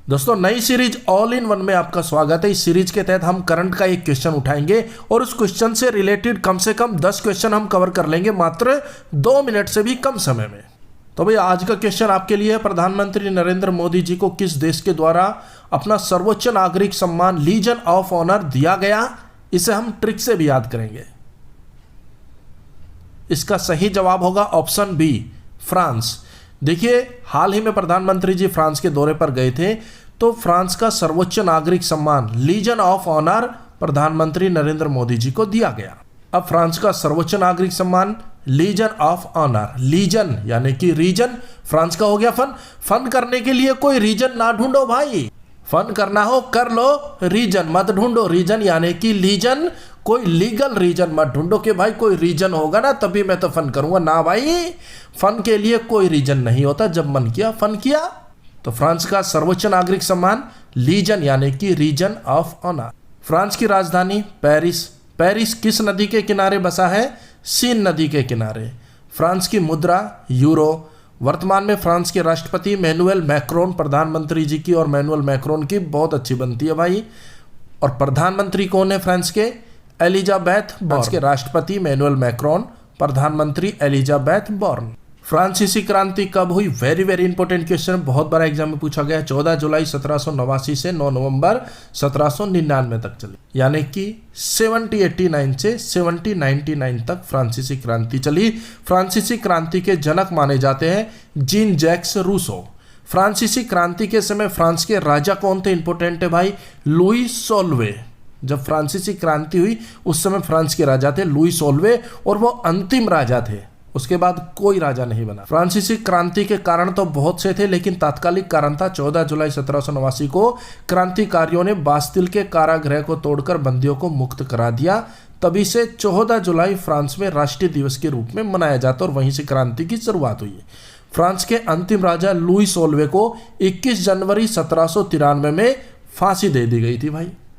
दोस्तों नई series all in one में आपका स्वागत है। इस सीरीज के तहत हम करंट का एक क्वेश्चन उठाएंगे और उस क्वेश्चन से रिलेटेड कम से कम 10 क्वेश्चन हम कवर कर लेंगे मात्र 2 मिनट से भी कम समय में। तो भाई आज का क्वेश्चन आपके लिए है, प्रधानमंत्री नरेंद्र मोदी जी को किस देश के द्वारा अपना सर्वोच्च नागरिक सम्मान लीजन ऑफ ऑनर दिया गया? इसे हम ट्रिक से भी याद करेंगे। इसका सही जवाब होगा ऑप्शन बी, फ्रांस। देखिए हाल ही में प्रधानमंत्री जी फ्रांस के दौरे पर गए थे, तो फ्रांस का सर्वोच्च नागरिक सम्मान लीजन ऑफ ऑनर प्रधानमंत्री नरेंद्र मोदी जी को दिया गया। अब फ्रांस का सर्वोच्च नागरिक सम्मान लीजन ऑफ ऑनर, लीजन यानी कि रीजन, फ्रांस का हो गया फन। फन करने के लिए कोई रीजन ना ढूंढो भाई, फन करना हो कर लो, रीजन मत ढूंढो। रीजन यानी कि लीजन, कोई लीगल रीजन मत ढूंढो कि भाई कोई रीजन होगा ना तभी मैं तो फन करूंगा। ना भाई, फन के लिए कोई रीजन नहीं होता, जब मन किया फन किया। तो फ्रांस का सर्वोच्च नागरिक सम्मान लीजन यानी कि रीजन ऑफ ऑनर। फ्रांस की राजधानी पेरिस। पेरिस किस नदी के किनारे बसा है? सीन नदी के किनारे। फ्रांस की मुद्रा यूरो। वर्तमान में फ्रांस के राष्ट्रपति मैनुअल मैक्रोन, प्रधानमंत्री जी की और मैनुअल मैक्रोन की बहुत अच्छी बनती है भाई। और प्रधानमंत्री कौन है फ्रांस के? Elizabeth born. फ्रांस के राष्ट्रपति मैनुअल मैक्रोन, प्रधानमंत्री एलिजाबेथ बॉर्न। फ्रांसीसी क्रांति कब हुई? वेरी वेरी इंपॉर्टेंट क्वेश्चन, बहुत बार एग्जाम में पूछा गया। 14 जुलाई 1789 से 9 नवंबर 1799 तक चली, यानी कि 1789 से 1799 तक फ्रांसीसी क्रांति चली। फ्रांसीसी क्रांति के जनक माने जाते हैं जीन जैक्स रूसो। फ्रांसीसी क्रांति के समय फ्रांस के राजा कौन थे? इंपॉर्टेंट है भाई, लुई सोलवे। जब फ्रांसीसी क्रांति हुई उस समय फ्रांस के राजा थे लुई सोलवे, और वो अंतिम राजा थे, उसके बाद कोई राजा नहीं बना। फ्रांसीसी क्रांति के कारण तो बहुत से थे, लेकिन तात्कालिक कारण था 14 जुलाई 1789 को क्रांतिकारियों ने बास्तिल के कारागृह को तोड़कर बंदियों को मुक्त करा दिया। तभी से 14 जुलाई फ्रांस में राष्ट्रीय दिवस के रूप में मनाया जाता और वहीं से क्रांति की शुरुआत हुई। फ्रांस के अंतिम राजा लुई सोलवे को 21 जनवरी 1793 में फांसी दे दी गई थी भाई।